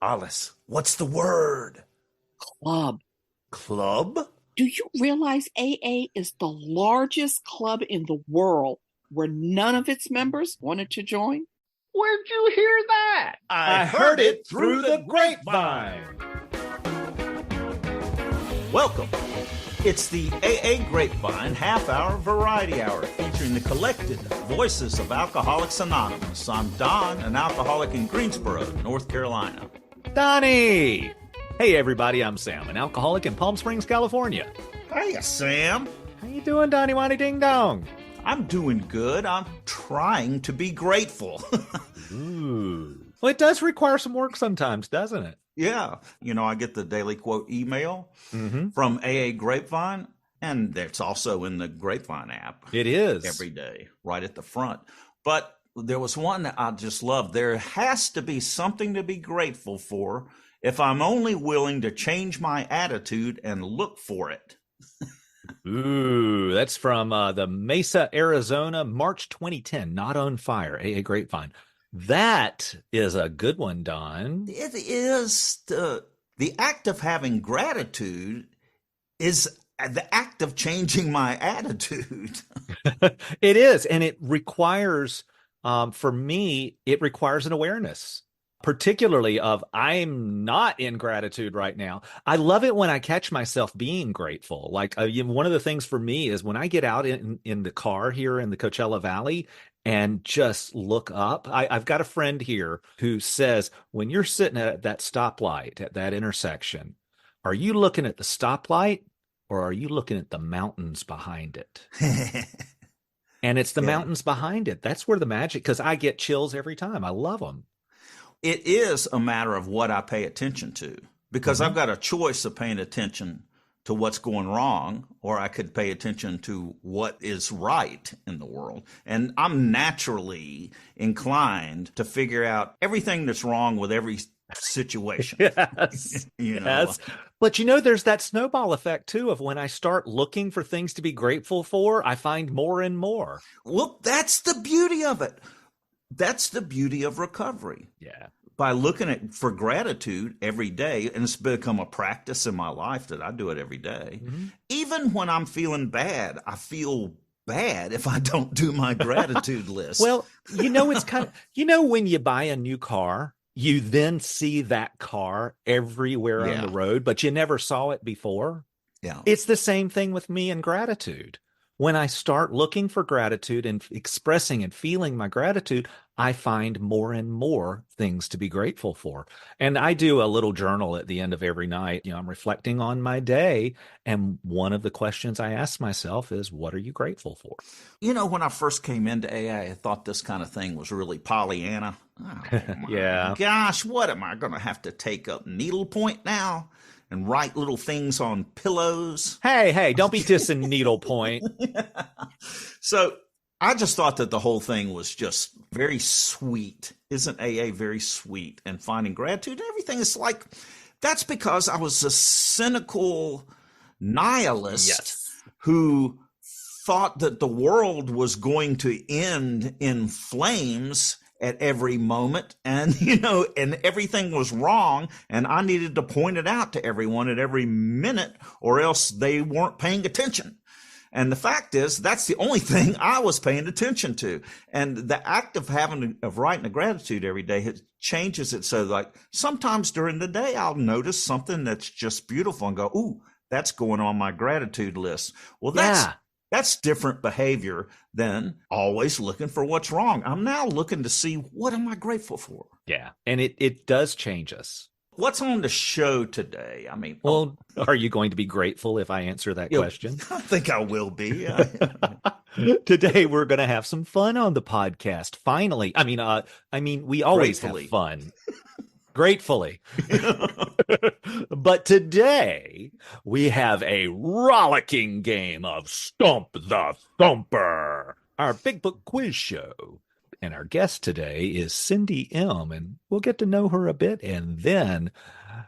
Alice, what's the word? Club. Club? Do you realize AA is the largest club in the world where none of its members wanted to join? Where'd you hear that? I heard it through the grapevine. Welcome. It's the AA Grapevine half-hour variety hour featuring the collected voices of Alcoholics Anonymous. I'm Don, an alcoholic in Greensboro, North Carolina. Donnie! Hey everybody, I'm Sam, an alcoholic in Palm Springs, California. Hiya, Sam. How you doing, Donnie Wanny Ding Dong? I'm doing good. I'm trying to be grateful. Ooh. Well, it does require some work sometimes, doesn't it? Yeah. You know, I get the daily quote email from AA Grapevine, and it's also in the Grapevine app. It is. Every day, right at the front. But there was one that I just loved. There has to be something to be grateful for if I'm only willing to change my attitude and look for it. Ooh, that's from the Mesa, Arizona, March 2010, Not on Fire, AA Grapevine. That is a good one, Don. It is. The act of having gratitude is the act of changing my attitude. It is, and it requires, for me, it requires an awareness. Particularly of I'm not in gratitude right now. I love it when I catch myself being grateful. Like one of the things for me is when I get out in the car here in the Coachella Valley and just look up. I've got a friend here who says, when you're sitting at that stoplight at that intersection, are you looking at the stoplight or are you looking at the mountains behind it? And it's the mountains behind it. That's where the magic, because I get chills every time. I love them. It is a matter of what I pay attention to, because I've got a choice of paying attention to what's going wrong, or I could pay attention to what is right in the world. And I'm naturally inclined to figure out everything that's wrong with every situation. Yes. Yes. But there's that snowball effect too of when I start looking for things to be grateful for, I find more and more. Well, that's the beauty of it. That's the beauty of recovery. Yeah. By looking at for gratitude every day, and it's become a practice in my life that I do it every day. Even when I'm feeling bad, I feel bad if I don't do my gratitude list. Well, it's kind of, when you buy a new car, you then see that car everywhere on the road, but you never saw it before. Yeah. It's the same thing with me and gratitude. When I start looking for gratitude and expressing and feeling my gratitude, I find more and more things to be grateful for. And I do a little journal at the end of every night. I'm reflecting on my day. And one of the questions I ask myself is, what are you grateful for? When I first came into AA, I thought this kind of thing was really Pollyanna. Oh, yeah. Gosh, what am I going to have to take up needlepoint now? And write little things on pillows. Hey, don't be dissing needlepoint. So I just thought that the whole thing was just very sweet. Isn't AA very sweet? And finding gratitude and everything is like, that's because I was a cynical nihilist who thought that the world was going to end in flames at every moment, and and everything was wrong, and I needed to point it out to everyone at every minute, or else they weren't paying attention. And the fact is, that's the only thing I was paying attention to. And the act of writing a gratitude every day changes it. So like sometimes during the day, I'll notice something that's just beautiful and go, ooh, that's going on my gratitude list. Well, that's different behavior than always looking for what's wrong. I'm now looking to see, what am I grateful for? Yeah. And it does change us. What's on the show today? I mean, well, are you going to be grateful if I answer that question? I think I will be. Today, we're going to have some fun on the podcast. Finally. I mean, we always have fun. Gratefully. But today, we have a rollicking game of Stump the Thumper, our big book quiz show. And our guest today is Cindy M., and we'll get to know her a bit and then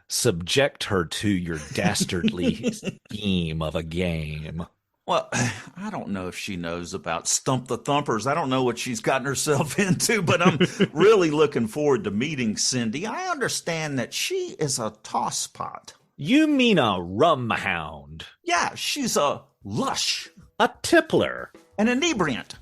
subject her to your dastardly scheme of a game. Well, I don't know if she knows about Stump the Thumpers. I don't know what she's gotten herself into, but I'm really looking forward to meeting Cindy. I understand that she is a tosspot. You mean a rum hound, Yeah, she's a lush, a tippler, an inebriant.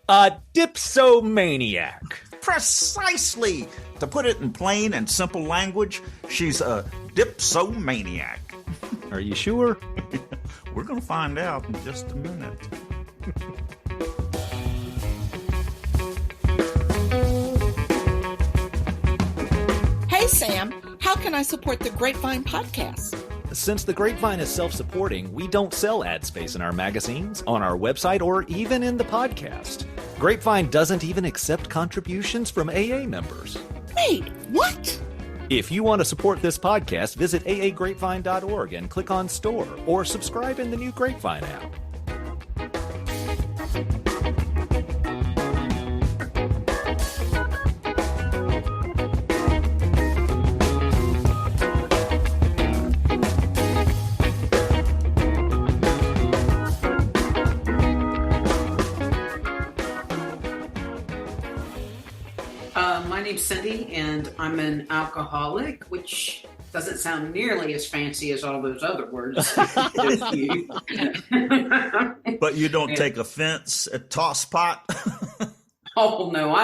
a dipsomaniac. Precisely. To put it in plain and simple language, she's a dipsomaniac. Are you sure? We're going to find out in just a minute. Hey, Sam, how can I support the Grapevine podcast? Since the Grapevine is self-supporting, we don't sell ad space in our magazines, on our website, or even in the podcast. Grapevine doesn't even accept contributions from AA members. Wait, what? If you want to support this podcast, visit aagrapevine.org and click on Store, or subscribe in the new Grapevine app. My name's Cindy, and I'm an alcoholic, which doesn't sound nearly as fancy as all those other words. But you don't take offense at Tosspot? Oh no,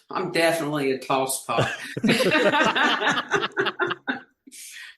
I'm definitely a tosspot.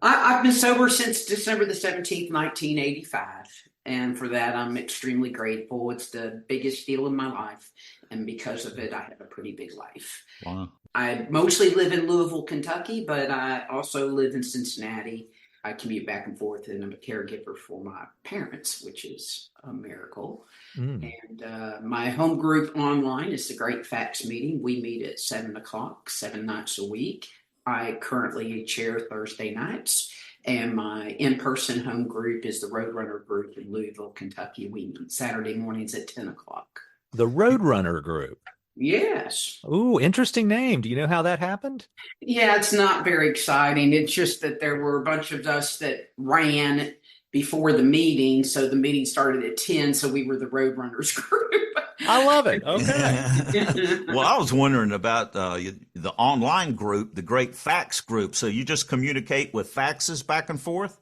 I've been sober since December the 17th, 1985. And for that, I'm extremely grateful. It's the biggest deal in my life. And because of it, I have a pretty big life. Wow. I mostly live in Louisville, Kentucky, but I also live in Cincinnati. I commute back and forth, and I'm a caregiver for my parents, which is a miracle. And my home group online is the Great Facts Meeting. We meet at 7 o'clock, 7 nights a week. I currently chair Thursday nights, and my in-person home group is the Roadrunner group in Louisville, Kentucky. We meet Saturday mornings at 10 o'clock. The Roadrunner Group. Yes. Ooh, interesting name. Do you know how that happened? Yeah, it's not very exciting. It's just that there were a bunch of us that ran before the meeting. So the meeting started at 10. So we were the Roadrunners group. I love it. Okay. Well, I was wondering about the online group, the Great Facts group. So you just communicate with faxes back and forth?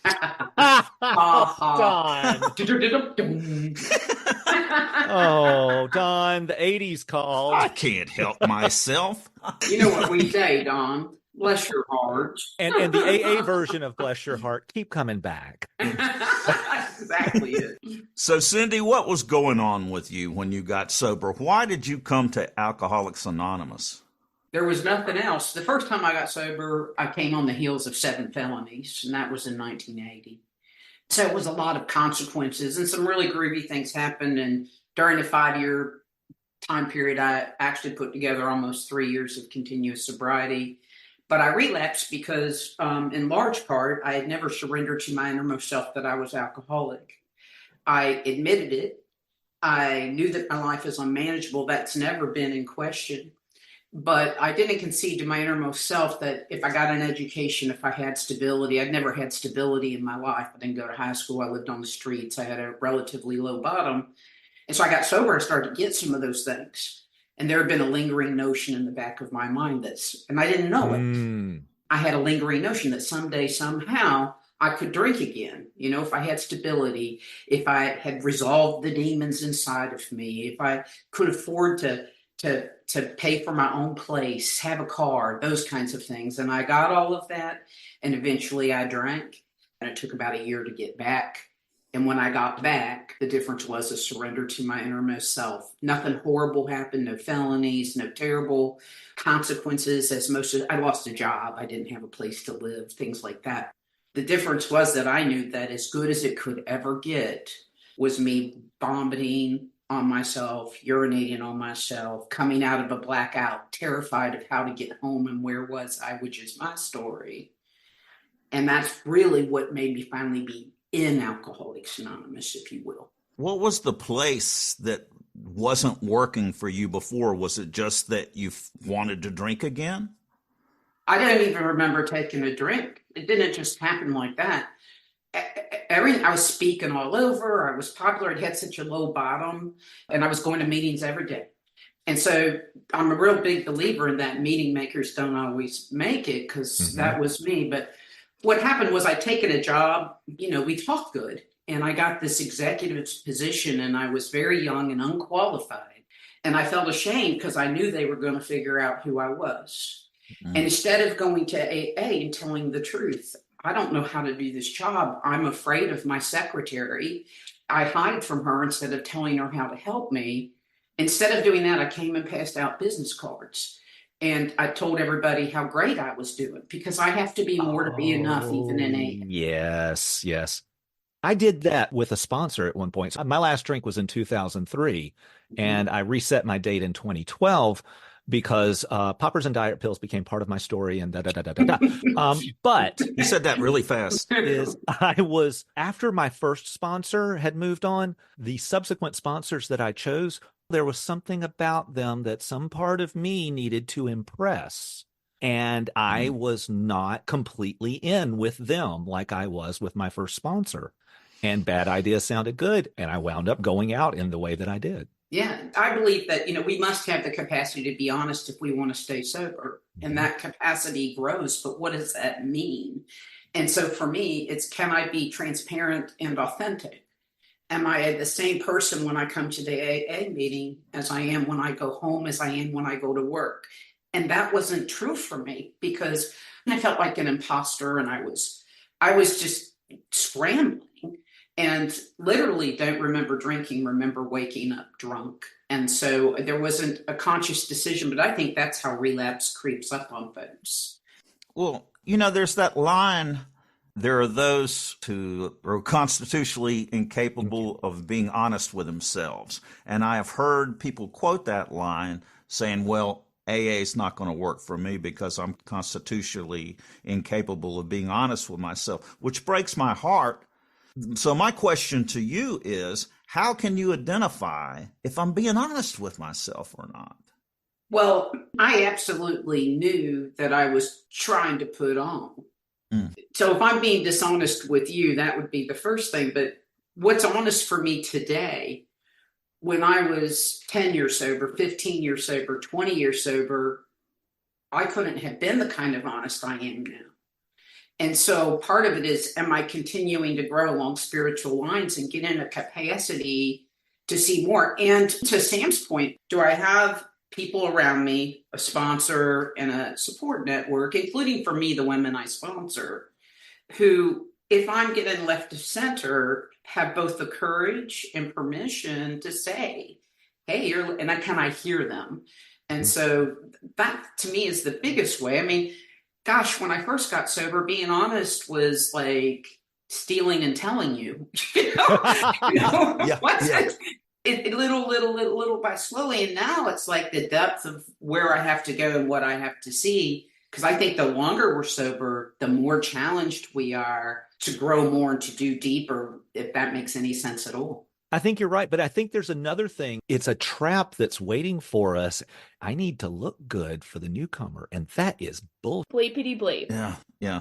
Don. Oh, Don, the 80s called. I can't help myself. You know what we say, Don? Bless your heart. And the AA version of Bless Your Heart, keep coming back. Exactly it. So, Cindy, what was going on with you when you got sober? Why did you come to Alcoholics Anonymous? There was nothing else. The first time I got sober, I came on the heels of 7 felonies, and that was in 1980. So it was a lot of consequences, and some really groovy things happened. And during the 5-year time period, I actually put together almost 3 years of continuous sobriety. But I relapsed because, in large part, I had never surrendered to my innermost self that I was alcoholic. I admitted it. I knew that my life is unmanageable. That's never been in question. But I didn't concede to my innermost self that if I got an education, if I had stability, I'd never had stability in my life. I didn't go to high school. I lived on the streets. I had a relatively low bottom. And so I got sober and started to get some of those things. And there had been a lingering notion in the back of my mind and I didn't know it. I had a lingering notion that someday, somehow, I could drink again. You know, if I had stability, if I had resolved the demons inside of me, if I could afford to pay for my own place, have a car, those kinds of things. And I got all of that. And eventually I drank. And it took about a year to get back. And when I got back, the difference was a surrender to my innermost self. Nothing horrible happened, no felonies, no terrible consequences. I lost a job. I didn't have a place to live, things like that. The difference was that I knew that as good as it could ever get was me vomiting on myself, urinating on myself, coming out of a blackout, terrified of how to get home and where was I, which is my story. And that's really what made me finally be in Alcoholics Anonymous, if you will. What was the place that wasn't working for you before? Was it just that you wanted to drink again? I don't even remember taking a drink. It didn't just happen like that. I was speaking all over. I was popular. It had such a low bottom, and I was going to meetings every day. And so I'm a real big believer in that meeting makers don't always make it, because that was me. But what happened was I'd taken a job, we talked good, and I got this executive position, and I was very young and unqualified. And I felt ashamed because I knew they were going to figure out who I was. And instead of going to AA and telling the truth, I don't know how to do this job. I'm afraid of my secretary. I hide from her instead of telling her how to help me. Instead of doing that, I came and passed out business cards. And I told everybody how great I was doing, because I have to be more to be enough, even in AA. Yes, yes. I did that with a sponsor at one point. My last drink was in 2003, and I reset my date in 2012 because poppers and diet pills became part of my story, and but You said that really fast. after my first sponsor had moved on, the subsequent sponsors that I chose, there was something about them that some part of me needed to impress. And I was not completely in with them like I was with my first sponsor. And bad ideas sounded good. And I wound up going out in the way that I did. Yeah, I believe that, we must have the capacity to be honest if we want to stay sober. And that capacity grows. But what does that mean? And so for me, it's, can I be transparent and authentic? Am I the same person when I come to the AA meeting as I am when I go home, as I am when I go to work? And that wasn't true for me, because I felt like an imposter, and I was just scrambling, and literally don't remember drinking, remember waking up drunk. And so there wasn't a conscious decision, but I think that's how relapse creeps up on folks. Well, there's that line. There are those who are constitutionally incapable of being honest with themselves. And I have heard people quote that line saying, well, AA is not going to work for me because I'm constitutionally incapable of being honest with myself, which breaks my heart. So my question to you is, how can you identify if I'm being honest with myself or not? Well, I absolutely knew that I was trying to put on. So if I'm being dishonest with you, that would be the first thing. But what's honest for me today, when I was 10 years sober, 15 years sober, 20 years sober, I couldn't have been the kind of honest I am now. And so part of it is, am I continuing to grow along spiritual lines and get in a capacity to see more? And to Sam's point, do I have people around me, a sponsor and a support network, including for me, the women I sponsor, who, if I'm getting left of center, have both the courage and permission to say, hey, can I hear them? And so that to me is the biggest way. I mean, gosh, when I first got sober, being honest was like stealing and telling you, little by slowly. And now it's like the depth of where I have to go and what I have to see. Because I think the longer we're sober, the more challenged we are to grow more and to do deeper, if that makes any sense at all. I think you're right. But I think there's another thing. It's a trap that's waiting for us. I need to look good for the newcomer. And that is bull. Bleepity bleep. Yeah.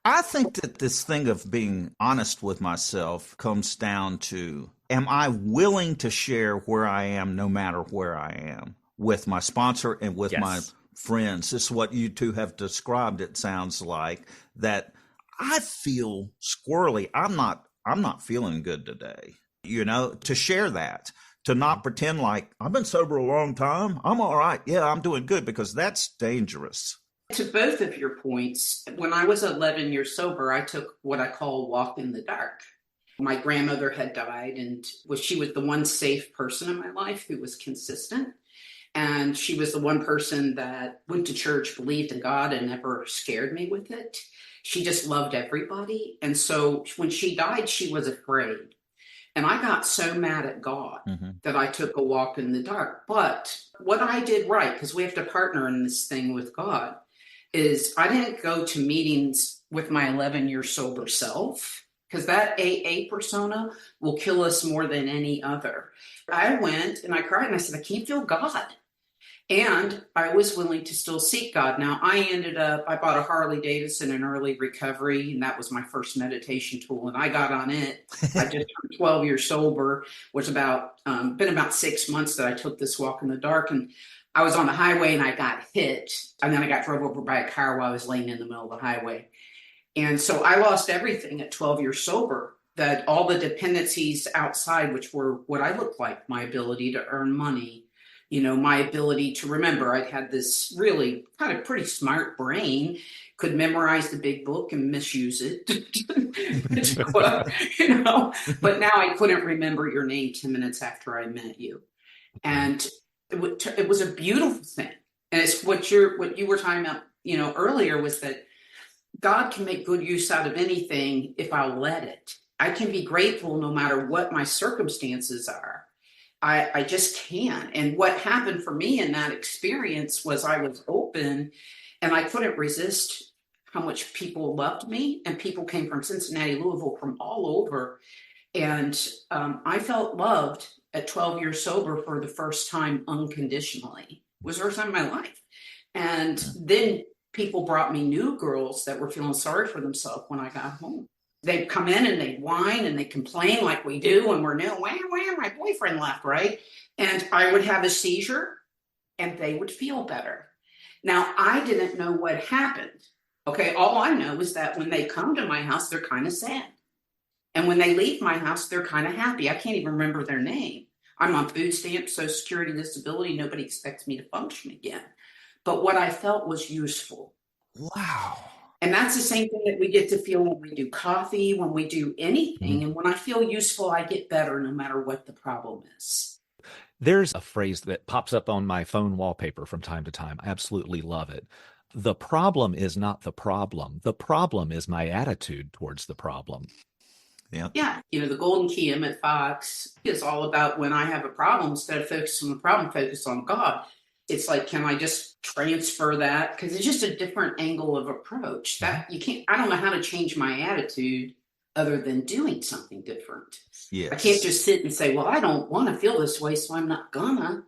I think that this thing of being honest with myself comes down to, am I willing to share where I am, no matter where I am, with my sponsor and with my friends? This is what you two have described. It sounds like that I feel squirrely. I'm not feeling good today. To share that, to not pretend like I've been sober a long time. I'm all right. Yeah, I'm doing good, because that's dangerous. To both of your points, when I was 11 years sober, I took what I call a walk in the dark. My grandmother had died, and she was the one safe person in my life who was consistent. And she was the one person that went to church, believed in God, and never scared me with it. She just loved everybody. And so when she died, she was afraid. And I got so mad at God that I took a walk in the dark. But what I did right, because we have to partner in this thing with God, is I didn't go to meetings with my 11-year sober self, because that AA persona will kill us more than any other. I went and I cried and I said, I can't feel God. And I was willing to still seek God. Now, I bought a Harley Davidson in early recovery, and that was my first meditation tool. And I got on it. I just turned 12 years sober, was been about 6 months that I took this walk in the dark. And I was on the highway and I got hit. And then I got drove over by a car while I was laying in the middle of the highway. And so I lost everything at 12 years sober, that all the dependencies outside, which were what I looked like, my ability to earn money, my ability to remember. I had this really kind of pretty smart brain, could memorize the big book and misuse it. But now I couldn't remember your name 10 minutes after I met you. And it was a beautiful thing. And it's what you were talking about, earlier, was that God can make good use out of anything if I'll let it. I can be grateful no matter what my circumstances are. I just can. And what happened for me in that experience was I was open and I couldn't resist how much people loved me. And people came from Cincinnati, Louisville, from all over. And I felt loved at 12 years sober for the first time unconditionally. It was the first time in my life. And then people brought me new girls that were feeling sorry for themselves when I got home. They'd come in and they'd whine and they complain like we do when we're new. Wham, my boyfriend left, right? And I would have a seizure and they would feel better. Now, I didn't know what happened. Okay, all I know is that when they come to my house, they're kind of sad. And when they leave my house, they're kind of happy. I can't even remember their name. I'm on food stamps, Social Security, disability. Nobody expects me to function again. But what I felt was useful. Wow. And that's the same thing that we get to feel when we do coffee, when we do anything. And when I feel useful, I get better no matter what the problem is. There's a phrase that pops up on my phone wallpaper from time to time. I absolutely love it. The problem is not the problem. The problem is my attitude towards the problem. Yeah. Yeah. The golden key, Emmett Fox, is all about when I have a problem, instead of focusing on the problem, focus on God. It's like, can I just transfer that? Because it's just a different angle of approach. That you can't, I don't know how to change my attitude other than doing something different. Yes. I can't just sit and say, well, I don't want to feel this way, so I'm not gonna.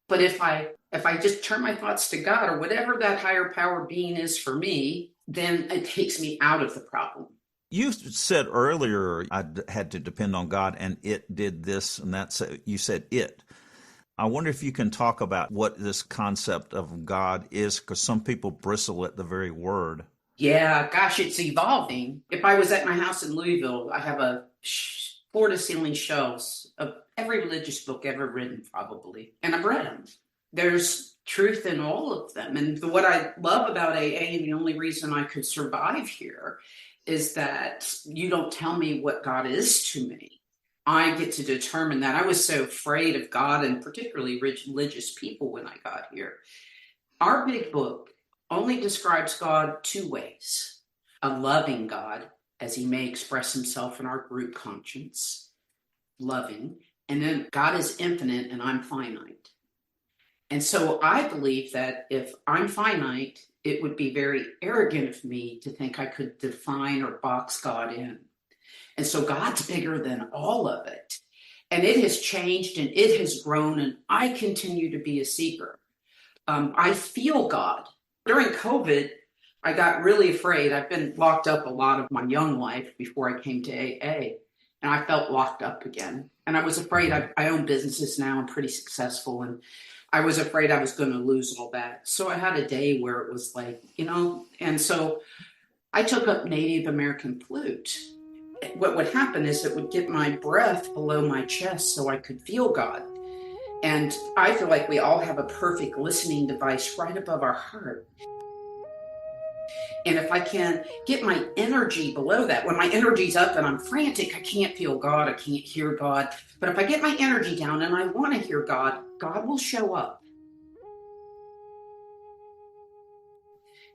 But if I just turn my thoughts to God or whatever that higher power being is for me, then it takes me out of the problem. You said earlier I had to depend on God and it did this and that. You said it. I wonder if you can talk about what this concept of God is, because some people bristle at the very word. Yeah, gosh, it's evolving. If I was at my house in Louisville, I have a floor-to-ceiling shelves of every religious book ever written, probably, and I've read them. There's truth in all of them. And what I love about AA, and the only reason I could survive here, is that you don't tell me what God is to me. I get to determine that. I was so afraid of God and particularly religious people when I got here. Our big book only describes God two ways: a loving God, as he may express himself in our group conscience, loving, and then God is infinite and I'm finite. And so I believe that if I'm finite, it would be very arrogant of me to think I could define or box God in. And so God's bigger than all of it. And it has changed and it has grown, and I continue to be a seeker. I feel God. During COVID, I got really afraid. I've been locked up a lot of my young life before I came to AA, and I felt locked up again. And I was afraid. I own businesses now. I'm pretty successful. And I was afraid I was going to lose all that. So I had a day where it was like, and so I took up Native American flute. What would happen is it would get my breath below my chest so I could feel God. And I feel like we all have a perfect listening device right above our heart. And if I can get my energy below that, when my energy's up and I'm frantic, I can't feel God, I can't hear God. But if I get my energy down and I want to hear God, God will show up.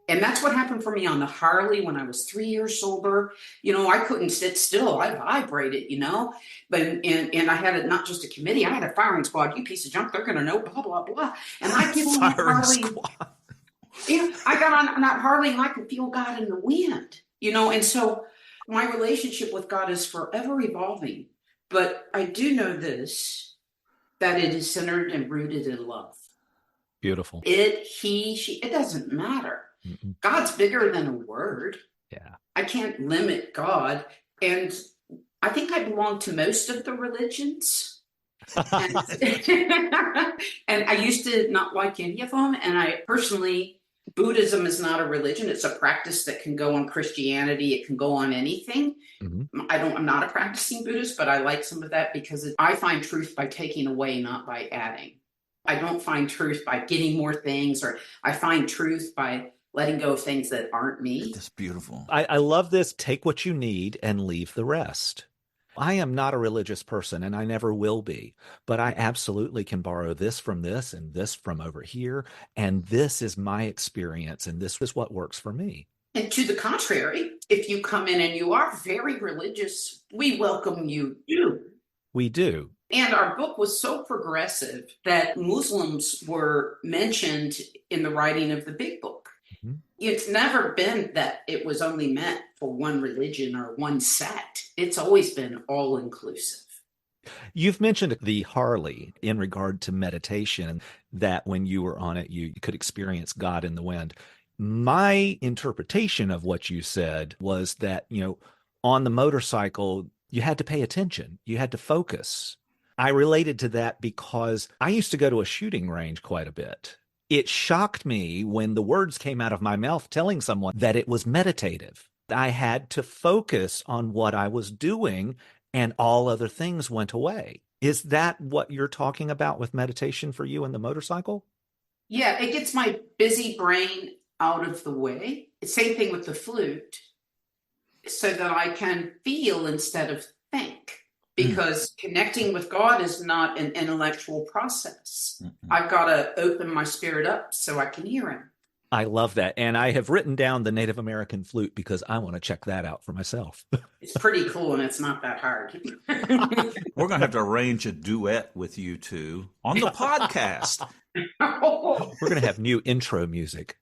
And that's what happened for me on the Harley when I was 3 years sober. I couldn't sit still. I vibrated, but and I had not just a committee. I had a firing squad. You piece of junk, they're going to know, blah, blah, blah. And I get on that Harley. Squad. Yeah, I got on that Harley and I could feel God in the wind, and so my relationship with God is forever evolving. But I do know this, that it is centered and rooted in love. Beautiful. It, he, she, it doesn't matter. Mm-mm. God's bigger than a word. Yeah. I can't limit God. And I think I belong to most of the religions. And, and I used to not like any of them. And I personally, Buddhism is not a religion. It's a practice that can go on Christianity. It can go on anything. Mm-hmm. I'm not a practicing Buddhist, but I like some of that because I find truth by taking away, not by adding. I don't find truth by getting more things, or I find truth by letting go of things that aren't me. That's beautiful. I love this. Take what you need and leave the rest. I am not a religious person, and I never will be, but I absolutely can borrow this from this and this from over here. And this is my experience, and this is what works for me. And to the contrary, if you come in and you are very religious, we welcome you too. We do. And our book was so progressive that Muslims were mentioned in the writing of the big book. Mm-hmm. It's never been that it was only meant for one religion or one sect. It's always been all inclusive. You've mentioned the Harley in regard to meditation, that when you were on it, you could experience God in the wind. My interpretation of what you said was that, on the motorcycle, you had to pay attention. You had to focus. I related to that because I used to go to a shooting range quite a bit. It shocked me when the words came out of my mouth telling someone that it was meditative. I had to focus on what I was doing, and all other things went away. Is that what you're talking about with meditation for you in the motorcycle? Yeah, it gets my busy brain out of the way. Same thing with the flute, so that I can feel instead of think. Because connecting with God is not an intellectual process. Mm-hmm. I've got to open my spirit up so I can hear him. I love that. And I have written down the Native American flute because I want to check that out for myself. It's pretty cool, and it's not that hard. We're going to have to arrange a duet with you two on the podcast. We're going to have new intro music.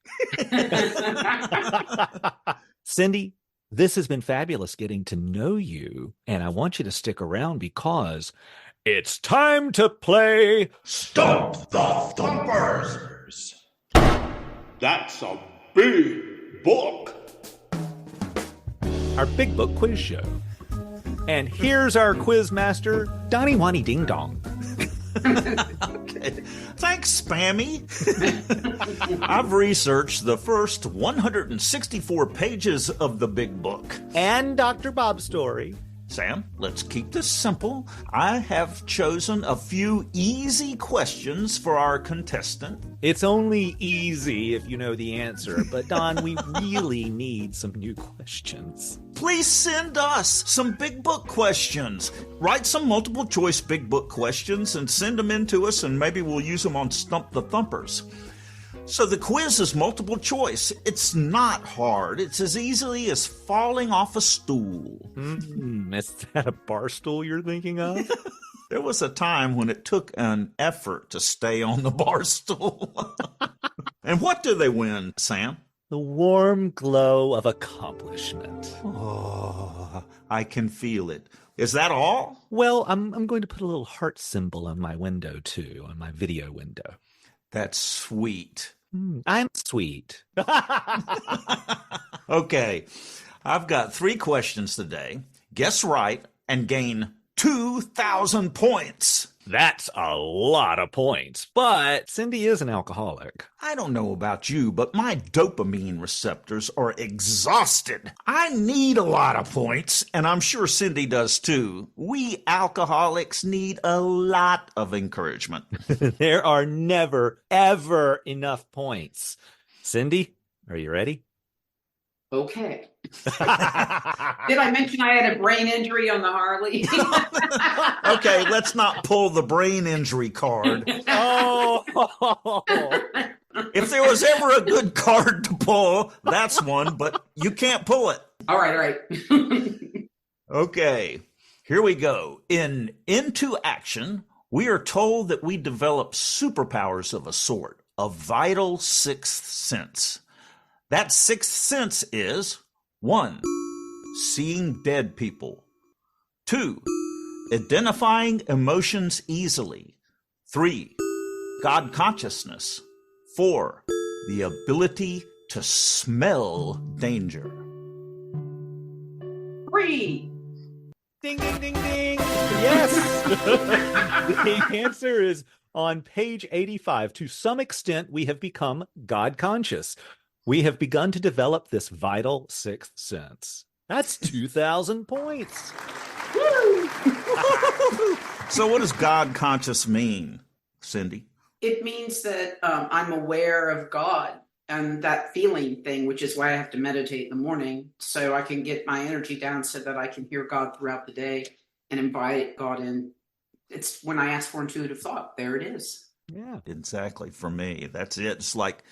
Cindy, this has been fabulous getting to know you, and I want you to stick around because it's time to play Stump the Thumpers. That's a big book. Our big book quiz show. And here's our quiz master, Donnie Wani Ding Dong. Okay. Thanks, Spammy. I've researched the first 164 pages of the big book. And Dr. Bob's story. Sam, let's keep this simple. I have chosen a few easy questions for our contestant. It's only easy if you know the answer, but Don, we really need some new questions. Please send us some big book questions. Write some multiple choice big book questions and send them in to us, and maybe we'll use them on Stump the Thumpers. So the quiz is multiple choice. It's not hard. It's as easily as falling off a stool. Is that a bar stool you're thinking of? There was a time when it took an effort to stay on the bar stool. And what do they win, Sam? The warm glow of accomplishment. Oh, I can feel it. Is that all? Well, I'm going to put a little heart symbol on my window, too, on my video window. That's sweet. I'm sweet. Okay, I've got 3 questions today. Guess right and gain 2,000 points. That's a lot of points, but Cindy is an alcoholic. I don't know about you, but my dopamine receptors are exhausted. I need a lot of points, and I'm sure Cindy does too. We alcoholics need a lot of encouragement. There are never, ever enough points. Cindy, are you ready? Okay. Did I mention I had a brain injury on the Harley? Okay, let's not pull the brain injury card. Oh! If there was ever a good card to pull, that's one, but you can't pull it. All right. Okay, here we go. In Into Action, we are told that we develop superpowers of a sort, a vital sixth sense. That sixth sense is 1. Seeing dead people. 2. Identifying emotions easily. 3. God consciousness. 4, the ability to smell danger. 3. Ding, ding, ding, ding. Yes. The answer is on page 85. To some extent, we have become God conscious. We have begun to develop this vital sixth sense. That's 2,000 points. Woo! So what does God conscious mean, Cindy? It means that I'm aware of God and that feeling thing, which is why I have to meditate in the morning, so I can get my energy down so that I can hear God throughout the day and invite God in. It's when I ask for intuitive thought. There it is. Yeah. Exactly. For me, that's it. It's like,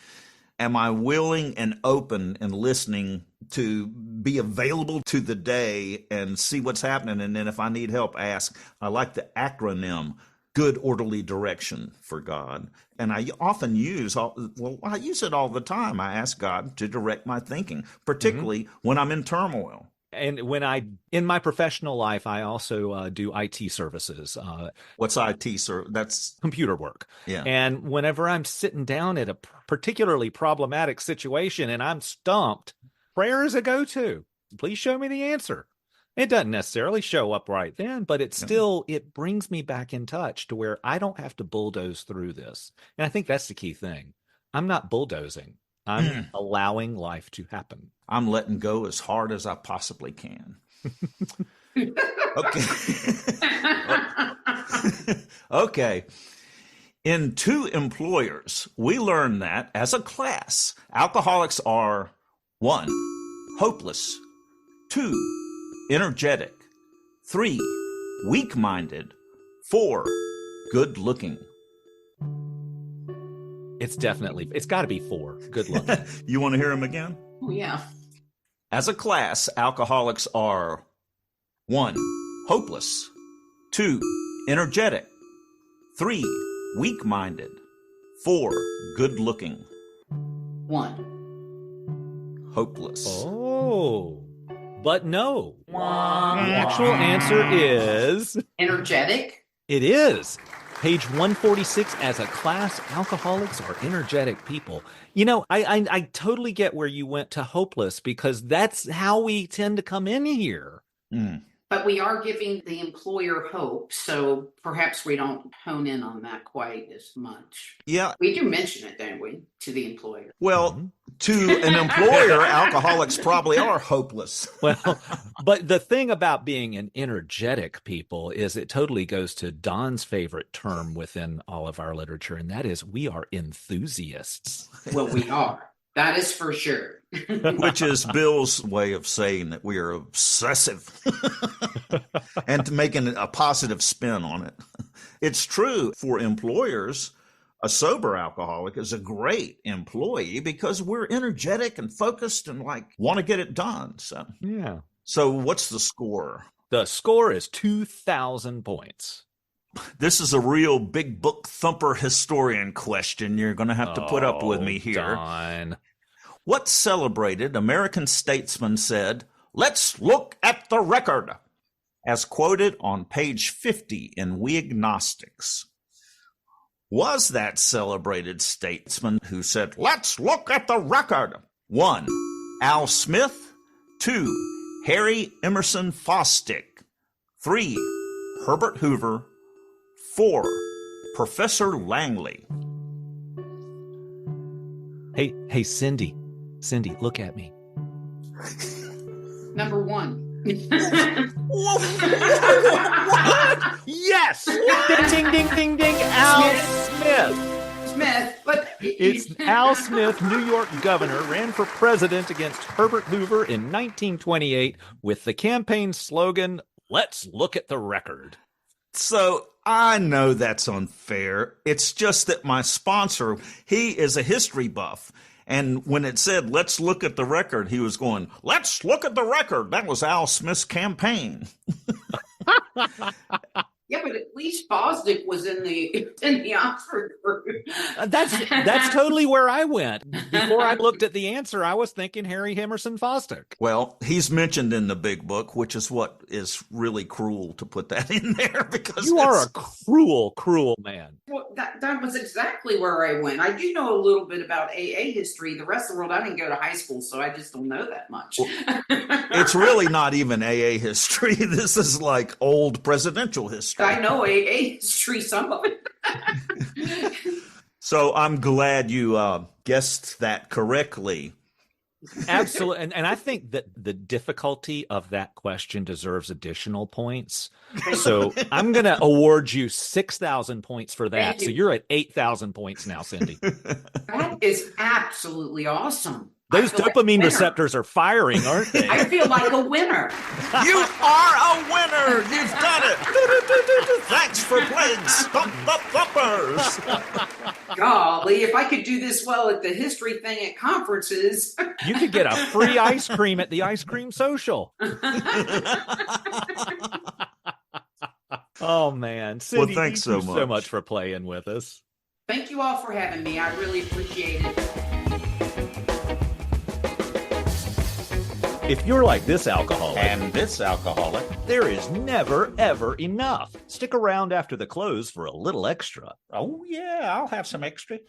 am I willing and open and listening to be available to the day and see what's happening? And then if I need help, ask. I like the acronym good orderly direction for God. And I often use, I use it all the time. I ask God to direct my thinking, particularly when I'm in turmoil. And in my professional life, I also do IT services. What's IT, sir? That's computer work. Yeah. And whenever I'm sitting down at a particularly problematic situation and I'm stumped, prayer is a go-to. Please show me the answer. It doesn't necessarily show up right then, but it brings me back in touch to where I don't have to bulldoze through this. And I think that's the key thing. I'm not bulldozing. I'm allowing life to happen. I'm letting go as hard as I possibly can. Okay. Okay. In Two Employers, we learn that as a class, alcoholics are 1, hopeless, 2, energetic, 3, weak-minded, 4, good-looking. It's got to be 4, good-looking. You want to hear them again? Oh, yeah. As a class, alcoholics are 1, hopeless, 2, energetic, 3, weak-minded, 4, good-looking. 1, hopeless. Oh, but no. The actual answer is energetic. It is. Page 146, as a class, alcoholics are energetic people. You know, I totally get where you went to hopeless because that's how we tend to come in here. But we are giving the employer hope, so perhaps we don't hone in on that quite as much. Yeah. We do mention it, don't we, to the employer? Well, to an employer, alcoholics probably are hopeless. Well, but the thing about being an energetic people is it totally goes to Don's favorite term within all of our literature, and that is we are enthusiasts. Well, we are. That is for sure. Which is Bill's way of saying that we are obsessive and making a positive spin on it. It's true for employers. A sober alcoholic is a great employee because we're energetic and focused and want to get it done. So, yeah. So what's the score? The score is 2,000 points. This is a real big book thumper historian question. You're going to have to put up with me here. Don. What celebrated American statesman said, "Let's look at the record," as quoted on page 50 in We Agnostics? Was that celebrated statesman who said, "Let's look at the record"? 1, Al Smith. 2, Harry Emerson Fosdick. 3, Herbert Hoover. 4, Professor Langley. Hey, Cindy, look at me. Number 1. Yes! Ding, ding, ding, ding, Al Smith. But It's Al Smith, New York governor, ran for president against Herbert Hoover in 1928 with the campaign slogan, "Let's look at the record." So I know that's unfair. It's just that my sponsor, he is a history buff. And when it said, "Let's look at the record," he was going, "Let's look at the record." That was Al Smith's campaign. Yeah, but at least Bostic was in the Oxford group. That's totally where I went. Before I looked at the answer, I was thinking Harry Emerson Fosdick. Well, he's mentioned in the big book, which is what is really cruel to put that in there because you are a cruel, cruel man. Well, that was exactly where I went. I do know a little bit about AA history. The rest of the world, I didn't go to high school, so I just don't know that much. Well, it's really not even AA history. This is like old presidential history. I know AA history, some of it. So I'm glad you guessed that correctly. Absolutely. And I think that the difficulty of that question deserves additional points. So I'm going to award you 6,000 points for that. So you're at 8,000 points now, Cindy. That is absolutely awesome. Those dopamine receptors are firing, aren't they? I feel like a winner. You are a winner. You've done it. Thanks for playing Stump the Thumpers. Golly, if I could do this well at the history thing at conferences. You could get a free ice cream at the ice cream social. Oh, man. Cindy, well, thanks thank you so much for playing with us. Thank you all for having me. I really appreciate it. If you're like this alcoholic and this alcoholic, there is never, ever enough. Stick around after the close for a little extra. Oh, yeah, I'll have some extra.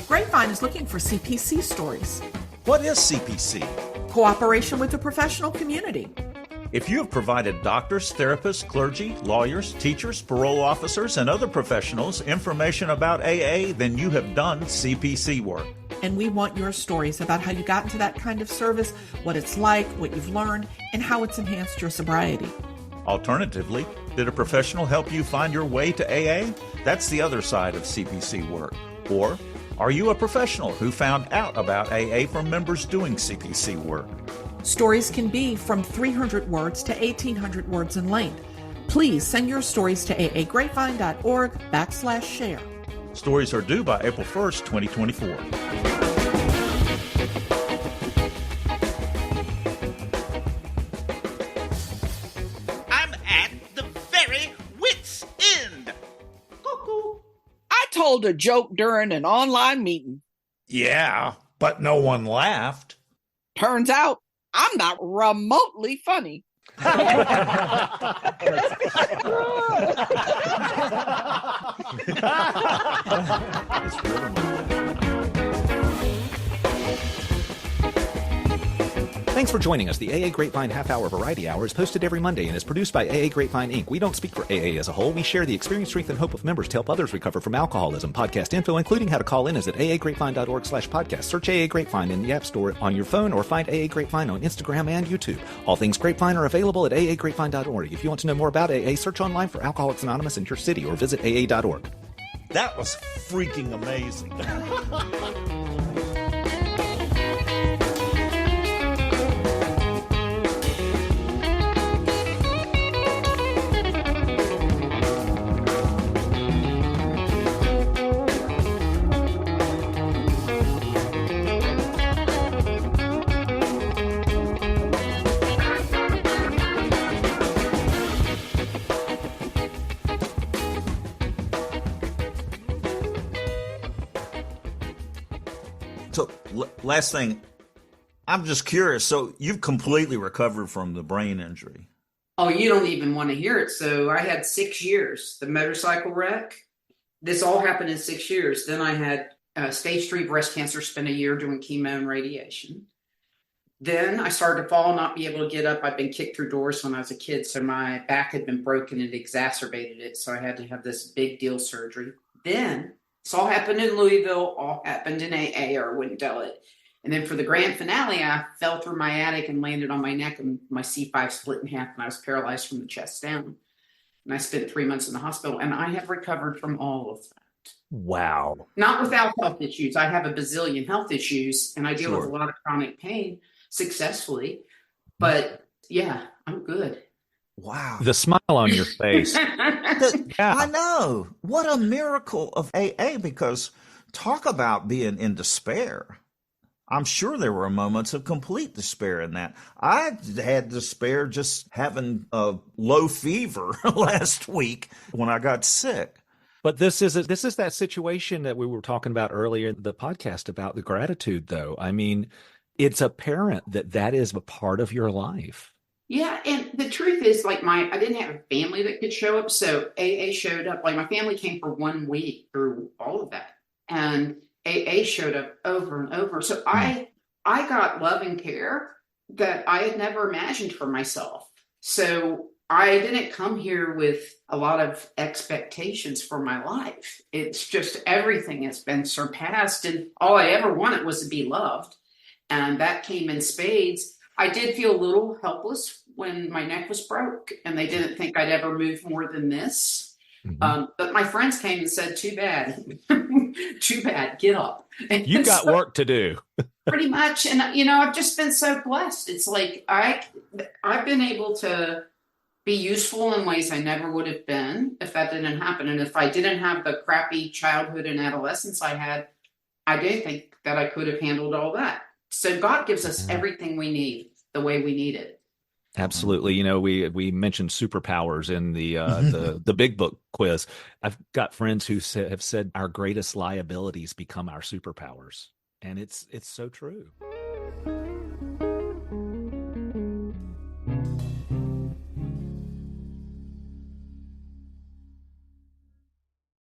Grapevine is looking for CPC stories. What is CPC? Cooperation with the professional community. If you have provided doctors, therapists, clergy, lawyers, teachers, parole officers, and other professionals information about AA, then you have done CPC work. And we want your stories about how you got into that kind of service, what it's like, what you've learned, and how it's enhanced your sobriety. Alternatively, did a professional help you find your way to AA? That's the other side of CPC work. Or are you a professional who found out about AA from members doing CPC work? Stories can be from 300 words to 1,800 words in length. Please send your stories to aagrapevine.org/share. Stories are due by April 1st, 2024. I'm at the very wit's end. Cuckoo. I told a joke during an online meeting. Yeah, but no one laughed. Turns out I'm not remotely funny. Thanks for joining us. The AA Grapevine Half Hour Variety Hour is posted every Monday and is produced by AA Grapevine, Inc. We don't speak for AA as a whole. We share the experience, strength, and hope of members to help others recover from alcoholism. Podcast info, including how to call in, is at aagrapevine.org/podcast. Search AA Grapevine in the App Store on your phone or find AA Grapevine on Instagram and YouTube. All things Grapevine are available at aagrapevine.org. If you want to know more about AA, search online for Alcoholics Anonymous in your city or visit aa.org. That was freaking amazing. So, last thing, I'm just curious. So, you've completely recovered from the brain injury. Oh, you don't even want to hear it. So I had 6 years, the motorcycle wreck. This all happened in 6 years. Then I had stage 3 breast cancer, spent a year doing chemo and radiation. Then I started to fall, not be able to get up. I'd been kicked through doors when I was a kid, so my back had been broken and exacerbated it. So I had to have this big deal surgery. Then this all happened in Louisville, all happened in AA, or I wouldn't tell it. And then for the grand finale, I fell through my attic and landed on my neck, and my C5 split in half, and I was paralyzed from the chest down. And I spent 3 months in the hospital, and I have recovered from all of that. Wow. Not without health issues. I have a bazillion health issues, and I deal with a lot of chronic pain successfully. But yeah, I'm good. Wow. The smile on your face. I know. What a miracle of AA, because talk about being in despair. I'm sure there were moments of complete despair in that. I had despair just having a low fever last week when I got sick. But this is that situation that we were talking about earlier in the podcast about the gratitude, though. I mean, it's apparent that is a part of your life. Yeah, and the truth is, like, I didn't have a family that could show up, so AA showed up. Like, my family came for 1 week through all of that, and AA showed up over and over. So I got love and care that I had never imagined for myself. So I didn't come here with a lot of expectations for my life. It's just everything has been surpassed, and all I ever wanted was to be loved, and that came in spades. I did feel a little helpless when my neck was broke, and they didn't think I'd ever move more than this. But my friends came and said, too bad, too bad, get up. And You've got work to do. Pretty much. And, I've just been so blessed. It's like I've been able to be useful in ways I never would have been if that didn't happen. And if I didn't have the crappy childhood and adolescence I had, I didn't think that I could have handled all that. So God gives us everything we need the way we need it. Absolutely. We mentioned superpowers in the Big Book quiz. I've got friends who have said our greatest liabilities become our superpowers. And it's so true.